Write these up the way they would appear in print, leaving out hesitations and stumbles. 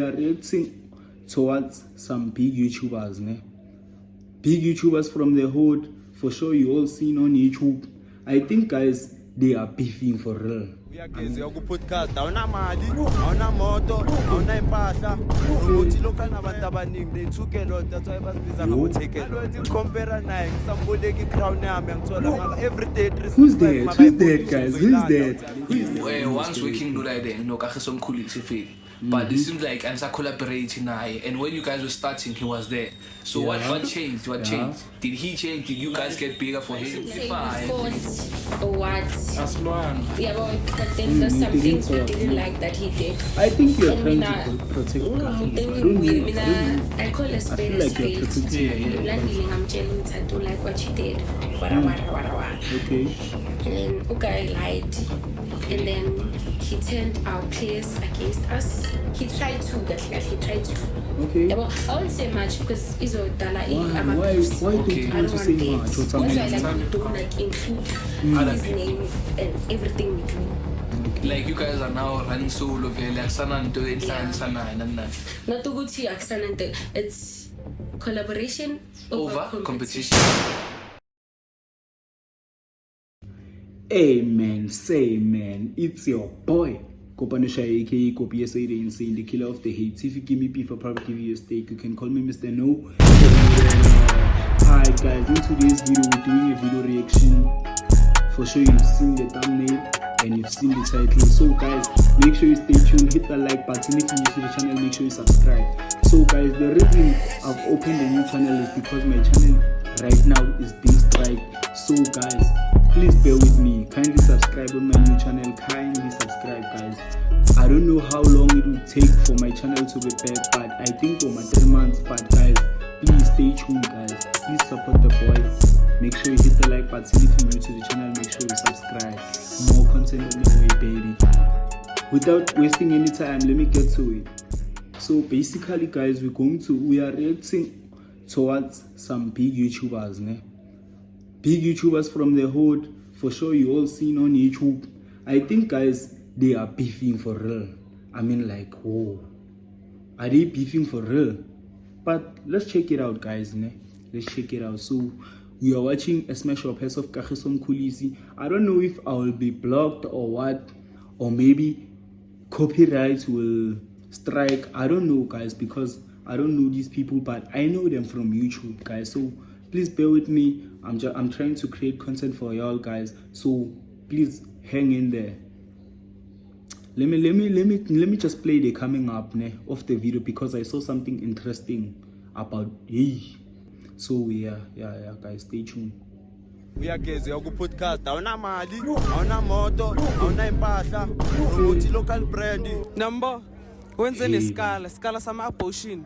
are reacting towards some big YouTubers, ne? Big YouTubers from the hood, for sure you all seen on YouTube. I think guys, they are beefing for real. Podcast awuna mali awuna moto awuna impahla ukuthi lokho nabantu abaningi they took a lot, that's why basibiza ngabo take a lot. Compare naye ngisamboleka crown yami ngithola ngaba every day. Who's that guys? Who's that? Well, once working do like that, you know, Kagiso Mkhulisi feel. But it seems like I'm collaborating now. And when you guys were starting, he was there. So what changed? What changed? Did he change? Did you guys get bigger for him? Or what? Aslan. Yeah, but then there's some things we didn't like that he did. I think you're And trying to protect I call a spade a spade. I'm telling I don't like what he did. Okay. And then Ugai lied. And then he turned our players against us. He tried to, he tried to. Okay. Yeah, but I won't say much because Izo Dala Why don't you want to say much? That's why we don't include his name and everything we do. Like you guys are now running solo, like Sana do it, Sana and Not to go to Aksanante, it's collaboration over competition. Amen, say man, it's your boy. Kopanisha aka Kopi SA the Insane, the killer of the hate. If you give me beef, I'll probably give you a steak. You can call me Mr. No. Hi guys, in today's video we're doing a video reaction. For sure you've seen the thumbnail and you've seen the title. So guys, make sure you stay tuned, hit the like button. If you're new to the channel, make sure you subscribe. So guys, the reason I've opened a new channel is because my channel right now is being striked. So guys, please bear with me. Kindly subscribe on my new channel. Kindly subscribe, guys. I don't know how long it will take for my channel to be back, but I think for my 3 months. But guys, please stay tuned, guys. Please support the boy. Make sure you hit the like button if you're new to the channel. Make sure you subscribe. More content on the way, baby. Without wasting any time, let me get to it. So basically, guys, we are reacting towards some big YouTubers, ne? Big YouTubers from the hood, for sure you all seen on YouTube. I think guys, they are beefing for real. I mean like, whoa, are they beefing for real? But let's check it out, guys, ne? Let's check it out. So we are watching a smash up of Kagiso Mkhulisi. I don't know if I will be blocked or what, or maybe copyright will strike. I don't know, guys, because I don't know these people, but I know them from YouTube, guys. So please bear with me. I'm trying to create content for y'all, guys. So please hang in there. Let me just play the coming up of the video because I saw something interesting about So yeah, guys, stay tuned. Uyageze ukupodcast awuna mali awuna moto awuna impahla ukuthi local brand number wenze nesikala sama abortion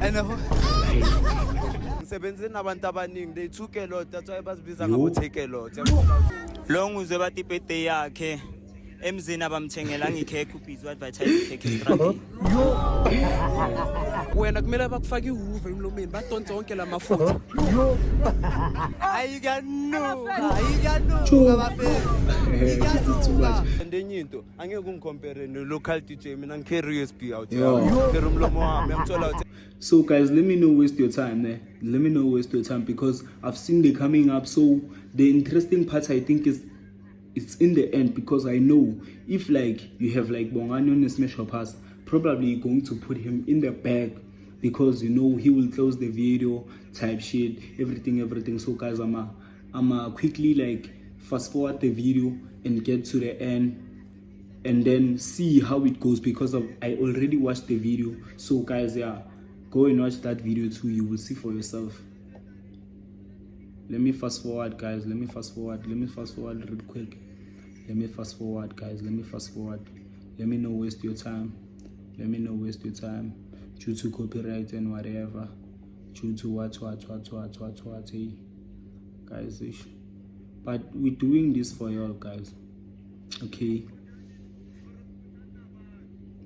and ngisebenze nabantu abaningi they took a lot, that's why basibiza ngabo take a lot. Lo nguze bathi birthday yakhe emzini abamthengela ngicake ubhizi advertise cake strategy. wena kumele bakufaka ihuve emlomeni badonse wonke lamafutha ayikanu and enye into angeke ungicompare no local DJ, mina ngicarry USB out here ngikhere umlomo wami ngithola ukuthi. So guys, let me not waste your time there. Let me not waste your time because I've seen the coming up. So the interesting part I think is it's in the end, because I know if like you have like Bongani on a smash up pass, probably you're going to put him in the back because you know he will close the video type shit, everything. So guys, I'm quickly like fast forward the video and get to the end and then see how it goes because I already watched the video. So guys, yeah, go and watch that video too. You will see for yourself. Let me fast forward, guys. Let me fast forward real quick. Let me fast forward, guys. Let me not waste your time. Due to copyright and whatever. Due to what, hey. Guys, but we're doing this for y'all, guys. Okay.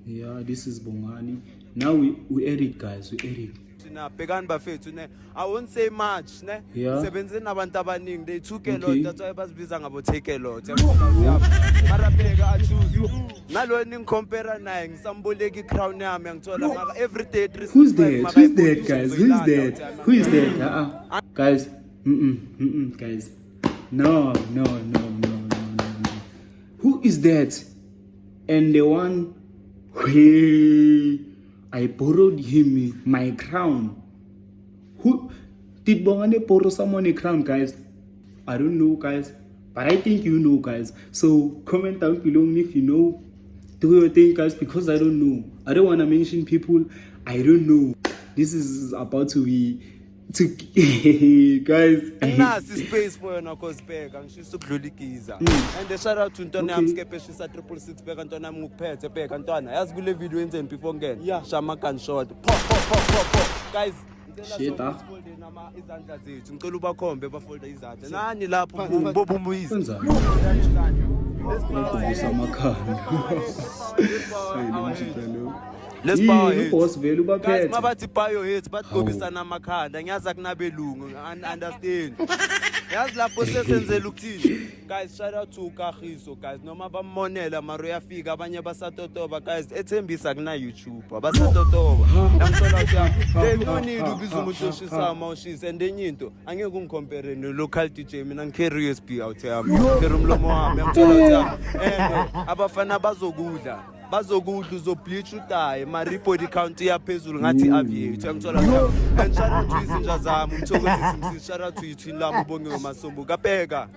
Yeah, this is Bongani. Now we edit, guys. We edit. Bhekani bafethu ne, I won't say much ne. Yeah. Sebenze nabantu abaningi they took a Okay. lot, that's why basibiza ngabo take a lot. mara bheka achoose nalo ningicompare naye ngisamboleka i-crown yami angithola maka every day Who's that? Who's that, guys? Who's that? Who is that? Guys, guys. No. Who is that? And the one where I borrowed him my crown. Who did Bongane borrow someone a crown, guys? I don't know, guys, but I think you know, guys. So comment down below if you know. Do your thing, guys, because I don't know. I don't want to mention people I don't know. This is about to be guys. Nasi space for yona cause bheka ngishisa ukudlulikiza and shout out to ntwana yami skepe shisa 666 bheka ntwana yami ngikuphethe bheka ntwana yazi kule video yenzeni before ngene shama gunshot po guys shit nama izandla zethu ngicela ubakhombe bafolda izandla nani lapho bobumuyisa Let's power hits. Boss vele ubaphethe. Guys, mabathi power hits bathobisana amakhanda ngiyazi akunabelungu understand. Yazi lapho sesenzela ukuthini. Guys, shout out to Kagiso guys. Noma bamonela maro yafika abanye basatotoba guys. Ethembisa kuna YouTube. Basatotoba. Ngicela ukuthi no need ubiza umuntu oshisa amawushisa and enye into angeke ungicompare no local DJ mina ngicarry USB out yami. Ngicela umlomo wami ngicela ukuthi abafana bazokudla uzobleach utaye ma report count yaphezulu ngathi aviate ngithola and shout out to izinja zami umthokozisi shout out to yithini lami ubongiwe masombo kabheka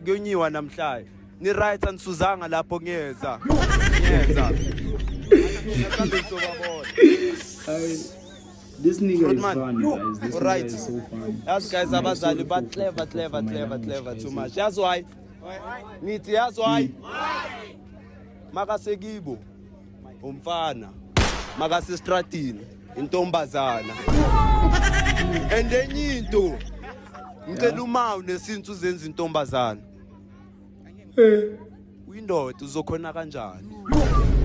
kuyonyiwa namhlanje ni right anisuzanga lapho ngiyeza This nigga is funny, guys. This nigga is so funny. Yes, guys, abazali but clever too much. That's why nithi that's why makasekibo umfana makasestratini intombazana and enye into ngicela uma unesintu uzenza intombazana uyindoda uzokhona kanjani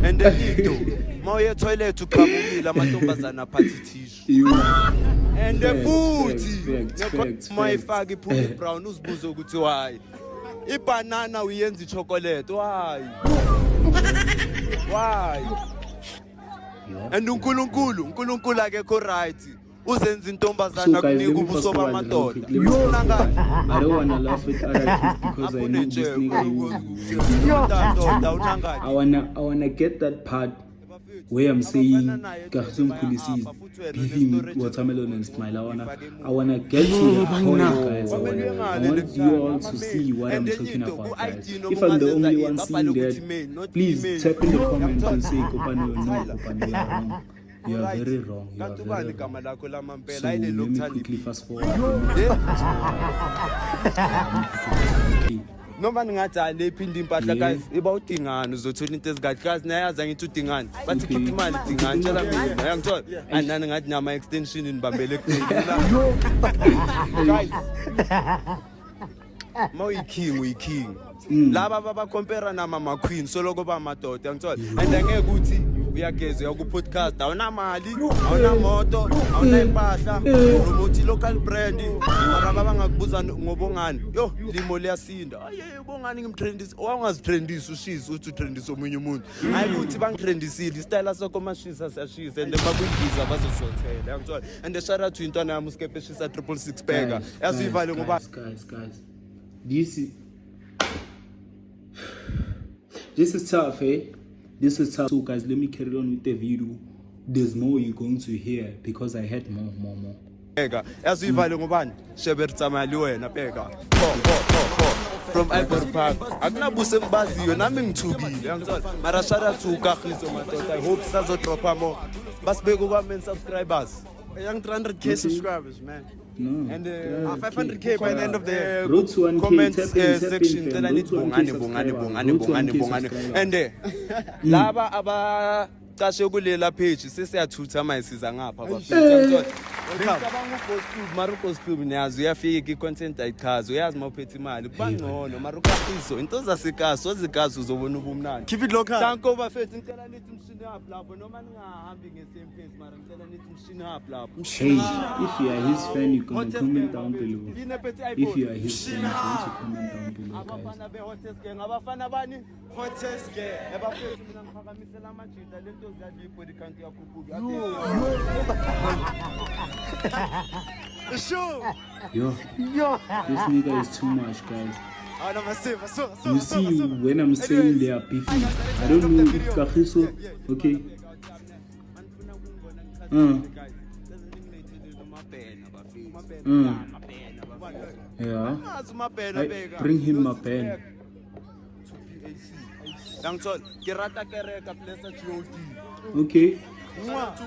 and enye into mawuye toilet uqhamukile amantombazana aphathi tissue and futhi mayifaka iphuma brown uzibuza ukuthi why ibanana uyenza ichocolate why and uNkulunkulu akekho right uzenza intombazana kunika ubusoba amadoda ufuna ngani I don't want to laugh with other kids because I know this nigga I wanna get that part where I'm saying Kagiso Mkhulisi is beefing Watermelon and Smile. I wanna get to the point, guys. I want you all to see what I'm talking about, guys. If I'm the only one seeing that, please tap in the comment and say Kopano, no, Kopano, you are wrong. You are very wrong. You are very wrong. So let me quickly fast forward. Noma ningathi alephinde impahla guys iba udingana uzothola into ezikathi guys nayazi angithi udingana bathi khipha imali udingana tshela mina uyangithola andani ngathi nama extension nibambele kuphela guys uyi-king laba babacompare nama queen soloko ba madoda uyangithola and angeke ukuthi uyageza uyaku-podcast awunamali awunamoto awunaimpahla promote local brand mara babangakubuza ngobongani yo limo liyasinda aye bongani ngimtrendisa owangaztrendisa ushisa uthi utrendisa omunye umuntu hayi ukuthi bangitrendisile istyle sakho mashisa siyashisa and bakuyigiza bazosothela uyangithola and shout out to intwana yami uskepe shisa 666 bheka yazivale ngoba guys this is tough, eh? This is tough. So guys, let me carry on with the video. There's more you're going to hear because I had more. Bheka yazivale ngobani shebertsamali wena bheka from Ivory Park akunabuse mbaziyo nami ngithukile uyangithola mara shout out to Kagiso madoda I hope sizodropa more basibeke kwama subscribers young 300k subscribers man. No. And 500k by the end of the road to 1K, comments section then I need bongani and laba abaqashe kulela page sesiyathutha mayisiza ngapha bafethu ngicabanga uGhost Club mara uGhost Club niyazi uyafika i-content ayichaza uyazi mawuphethe imali kuba ngcono mara ukahiso into zasekazi ozikazi uzobona ubumnandi Keep it local. thank you bafethu ngicela nithi mshini hub lapho noma ningahambi nge-same place mara ngicela nithi mshini hub lapho Hey, if you are his fan, you can comment down below. If you are his fan, you can comment down below, guys. abafana be-hottest gang abafana bani hottest gang ebafethu mina ngiphakamisela amajita lento ziyadla ibody count yakhuphuka Yo, this nigga is too much, guys. You see, when I'm saying they are beefing, I don't know if Kagiso, okay. Yeah, bring him my pen. Okay.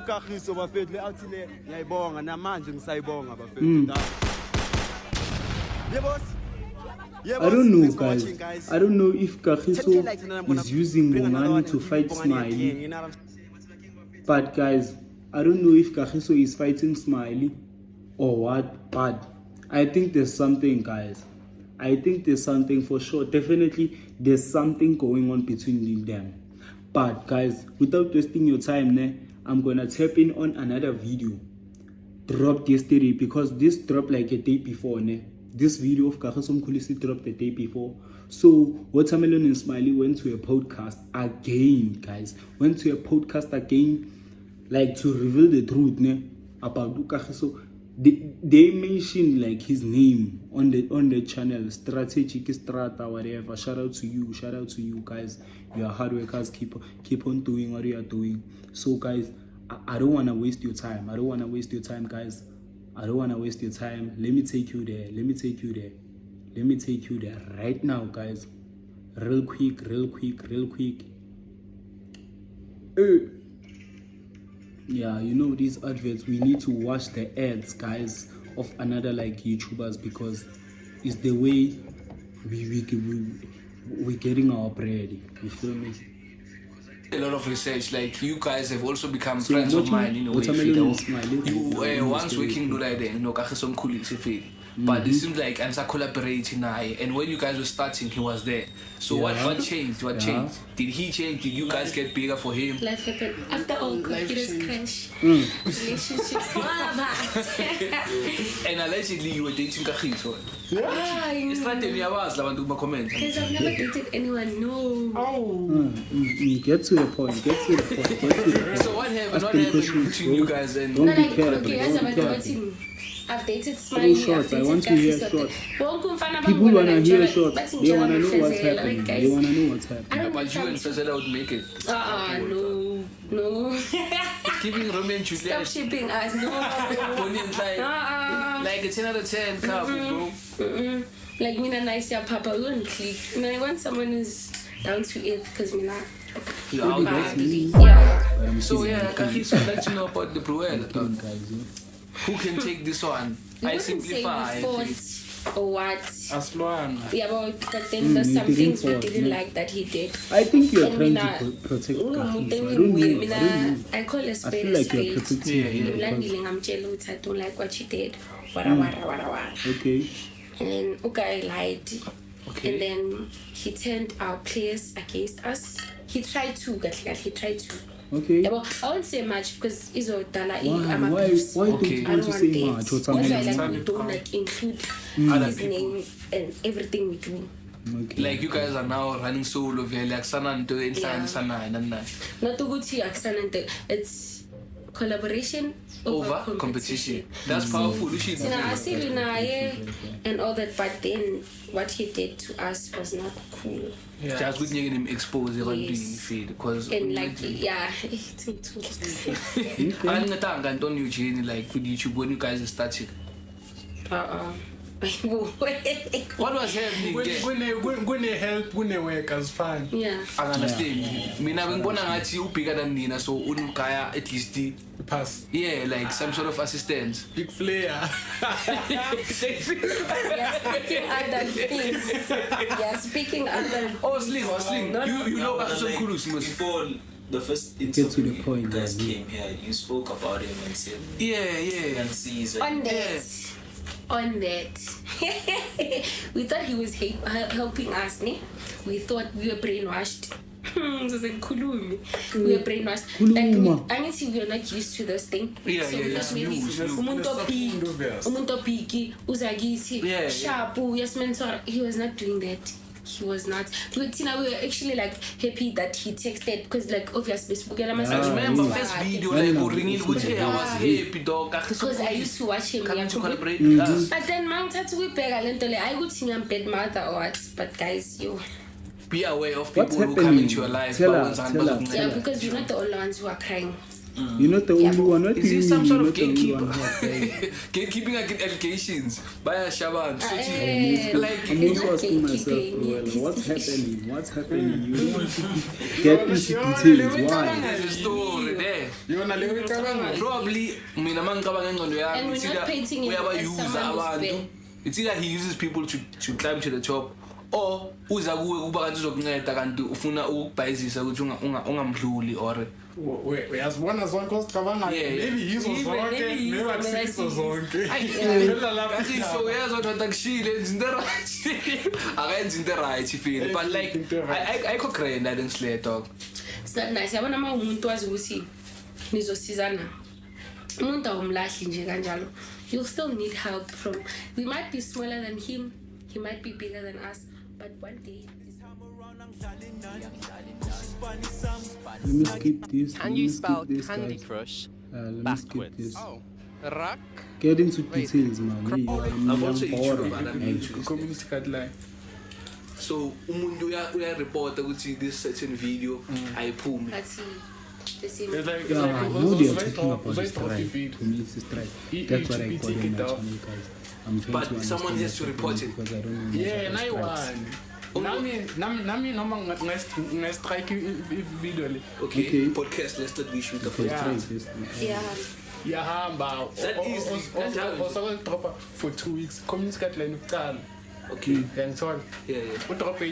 Kagiso bafethu le athi le ngiyayibonga namanje ngisayibonga bafethu. I don't know, guys. I don't know if Kagiso is using Bongani to fight Smiley. But guys, I don't know if Kagiso is fighting Smiley or what. But I think there's something, guys. I think there's something for sure. Definitely, there's something going on between them. But guys, without wasting your time, I'm gonna tap in on another video dropped yesterday, because this dropped like a day before. This video of Kagiso Mkhulisi dropped the day before. So Watermelon and Smiley went to a podcast again, guys. Went to a podcast again, like to reveal the truth about Kagiso. They mentioned like his name on the channel, Strategic Strata, whatever. Shout out to you guys. You are hard workers. Keep on doing what you are doing. So guys, I don't want to waste your time. I don't want to waste your time, guys. I don't want to waste your time. Let me take you there. Let me take you there right now, guys. Real quick. Yeah, you know these adverts, we need to watch the ads, guys, of another like YouTubers, because it's the way we're getting our bread. You feel me? A lot of research, like you guys have also become So friends of mine in a way. Watermelon and Smiley, You once working do like that, no Kagiso Mkhulisi feel. But it seems like I'm collaborating now, and when you guys were starting, he was there. So what changed? What changed? Did he change? Did you guys get bigger for him? Life happened. After all, computers crash. Relationships fall apart. And allegedly you were dating Kagiso. It's not the news. I want to comment. Because I've never dated anyone, no. Get to the point. So what happened between you guys and Don't No, be like, careful. okay, Don't be I've careful. dated I've dated Smiley. Shorts, I've I dated want to hear Kagiso. shorts. People wanna hear shorts. They wanna know what's happening. They wanna know what's I happening. don't but you and Fazela would make it. no. Giving Roman Stop Juliet. shipping us, no. Bonnie like a 10 out of 10 couple, bro. Like, me and nice, yeah, Papa, we wouldn't click. And I want someone who's down to earth, because me not. You're out there. Yeah. So yeah, Kagiso, I'd like to know about the Bruel. Guys, Who can take this one? We I wouldn't say simplify. we fought or what. Asluan. Yeah, but then there's some we didn't things we fought, didn't no. like that he did. I think you are And trying mina- to protect Oh, Kagiso. I don't know. I call a I spade feel a like you're spade. protecting him. Landile I'm jealous. I don't like what she did. Wara. Okay. And then Ugai lied. Okay. And then he turned our players against us. He tried to. Okay. Yeah, but I won't say much because Izo Dala Why don't Okay. you I want don't to say want much? dates. What's That's why happening? like, we don't like include Other his people. name and everything we do. Okay. Like you guys are now running solo via like Sananto and Sanai. Not to go to Aksanante. It's collaboration Over competition. That's powerful. You should I see Lunaye and all that, but then what he did to us was not cool. just with him expose the being Yes. feed because And like, yeah, it's too. I'm not on Eugene like with YouTube when you guys are starting. What was happening? When they help, when they work as fun. Yeah. I understand. Mina ngibona ngathi u bigger than nina, so unkaya at least Pass. yeah, like some sort of assistance. Big flare. Yeah, speaking other things. Yeah, speaking other. Oh, Sling. You know Kagiso Mkhulisi must. the first to the interview point, you guys yeah. came here, you spoke about him and said, Yeah. and sees On that, we thought he was helping us, ne? We thought we were brainwashed. We were brainwashed. Khuluma. Like, I need to we are not used to this thing. Yeah, so yeah, we thought yeah. maybe umuntu opiki, uzagisi, Yeah, sharpu, yes, mentor. He was not doing that. He was not. We were actually like happy that he texted because like obviously I remember first video like ringing with I was happy dog. because I used to watch him. Come to Yeah. celebrate Mm-hmm. us. But then man tatu we pega lento le I would sing I'm bad mother or what. But guys, you Be aware of What's people who come happening? into your life. Tell but us, when tell someone us. yeah, doesn't- because we're not the only ones who are crying. You're not the only one. What Is do you this mean some sort you're of not the only gatekeeper? one who are crying? Gatekeeping allegations by a shaban. Like, I'm he's also not asking myself, gatekeeping. well, what's happening? What's happening? You don't want to get into details. Why? There's a story there. Yona leyo icabanga. Probably mina mangicabanga ingqondo yami And we're not painting him as uyabayuza someone who's abantu. bad. It's either he uses people to climb to the top or uza kuwe kuba kanti uzokunceda kanti ufuna ukubhayizisa ukuthi ungamdluli or Uyazibona zonke ozicabanga. Yeah, yeah. Maybe yizo Maybe zonke, yizo, maybe maybe akusizo yizo. zonke. Phela lapha Kathi so uyazwa ukuthi akushile enza into right. Akayenza into right feel but like Into right. ayikho grand I didn't slay dog. It's not nice. Yabona uma umuntu wazi ukuthi nizosizana. Umuntu awumlahli nje kanjalo. You'll still need help from. We might be smaller than him. He might be bigger than us. But one day. Let me skip this. Can you spell Candy Crush Let me skip backwards? this. Rock. Get into details, man. Hey, I'm also bored. YouTuber but I'm Hey, YouTube. Community guideline. So umuntu uyareport ukuthi this certain video ayiphumi. Let's see. The same. It's like Yeah, no, they are talking about very the strike. feed. Community strike. He- That's what he- I he call take in it my down. channel, guys. I'm trying But to someone understand has to what's report happening it. because I don't know much Yeah, about nayi strikes. one. Nami noma ngestrike video le. Okay, Okay. podcast let's not we shoot the Okay, first. strike, yes. Yeah. Iyahamba. That is- that's how- Osakudropa for 2 weeks. Community guideline ukuqala. Okay. Uyangithola? Yeah, yeah. Udropa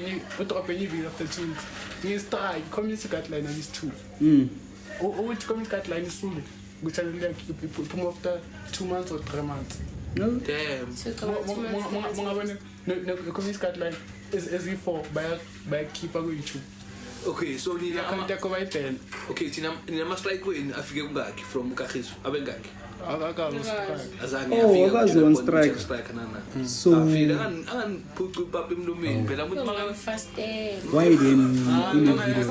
enye video after 2 weeks. Ngistrike community guideline is 2. Mm. Which community guideline is full? Which are like people after 2 months or 3 months. No? Damn. So come on, 2 months. Mongabona no community guideline is before by keep on YouTube. Okay, so nina Account yakho bayidela. okay, nina ama strike wenu afike kungaki from Kagiso? Abengaki? Akakazi strike. Azange Oh, afike akaze kujula on point strike. ukuthi strike nana. So, Afike angiphucu papa emlomeni phela umuntu I'm maka fasted. why then in the no, video?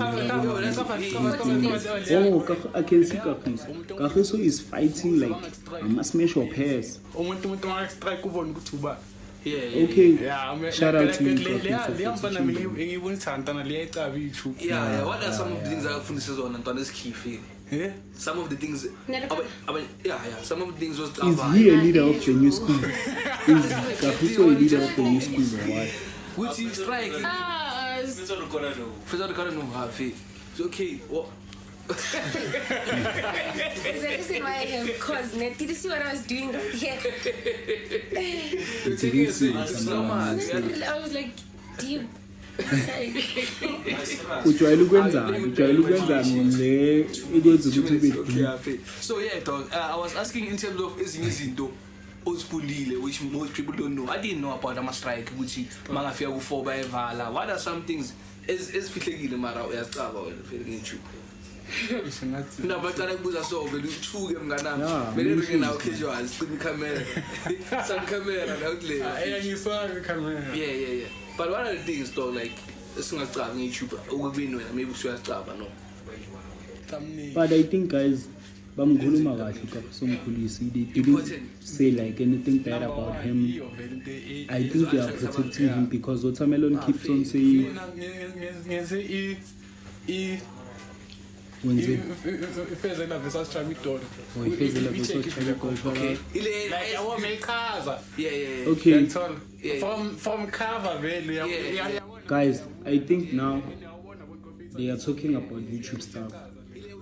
Oh, I can see Kagiso. Kagiso is fighting like a must smash your pairs. Umuntu strike ubona ukuthi uba. yeah, yeah. Okay, Yeah, shout out to you, le Kagiso. mpana ngiyibonisa le icaba YouTube. Yeah, what are some of the things akufundisa zona ntwana esikhifi? Eh? Some of the things some of the things was Is he a leader of the new school? Is Kagiso a leader of the new school or what? which is strike? Ah, Feza rekona no hafi. It's okay. What? there's a reason why I have caused. Did you see what I was doing right here? The thing is, it's normal. I was like, deep. Ujwayele ukwenzani le ikwenza ukuthi ube So yeah, dog. I was asking in terms of ezinye izinto ozifundile which most people don't know. I didn't know about ama strike ukuthi mangafika ku4 bayevala. What are some things ezifihlekile mara uyacaba wena vele ngithi. Na bacala kubuza so vele uthuke mnganami. Yeah, Vele maybe ringe nawo casual cima camera. Some camera la kule. Ayangifaka camera. Yeah. But what are the things though like singacaba ngeYouTube ukubini wena maybe usuyacaba no. But I think guys, bamkhuluma kahle Kagiso Mkhulisi. They didn't say like anything bad about him. I think they are protecting him because Watermelon keeps on saying when they ifezela versus Chamidon. ifezela versus Chamidon. Okay. Like I want make cover. Yeah. Okay, From cover vele. Yeah. guys, I think now they are talking about YouTube stuff.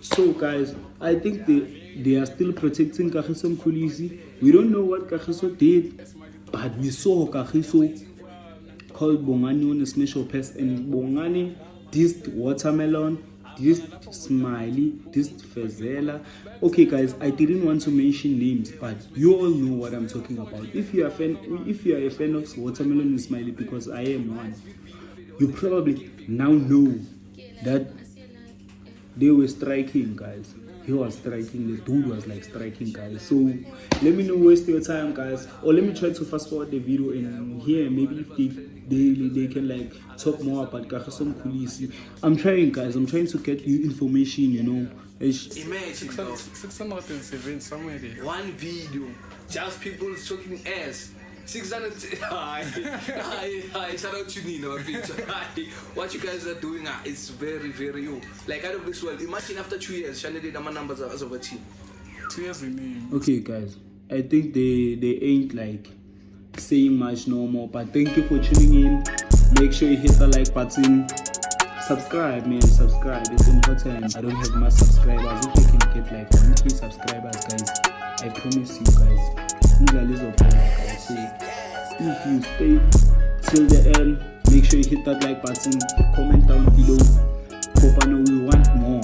So guys, I think they are still protecting Kagiso Mkhulisi. We don't know what Kagiso did, but we saw Kagiso called Bongani on a special pest, and Bongani dissed Watermelon, this Smiley, this Fezela. Okay guys, I didn't want to mention names, but you all know what I'm talking about. If you are a fan of Watermelon and Smiley, because I am one, you probably now know that they were striking, guys. He was striking, the dude was like striking, guys. So let me know, waste your time, guys, or let me try to fast forward the video and here maybe if they can like talk more about Kagiso Mkhulisi. I'm trying, guys, I'm trying to get you information, you know. Imagine, bro. 607 somewhere there. One video, just people talking ass. 600. Hi, shout out to Nino. What you guys are doing is very, very you. Like out of this world. Imagine after 2 years, Shane did my numbers as of a team. 2 years in Okay, guys, I think they ain't like saying much no more. But thank you for tuning in. Make sure you hit the like button. Subscribe, man. Subscribe. It's important. I don't have much subscribers. If I can get like 1K subscribers, guys, I promise you, guys. So if you stay till the end, make sure you hit that like button, comment down below. Kopano, we want more.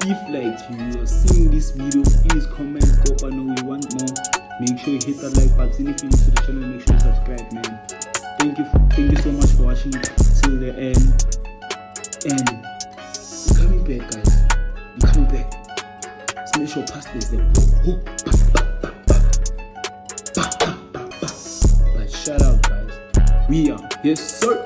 If like you are seeing this video, please comment Kopano, we want more. Make sure you hit that like button. If you're new to the channel, make sure you subscribe, man. Thank you so much for watching till the end. And I'm coming back, guys. I'm coming back. Smash your past this. But shout out, guys. We are, yes sir.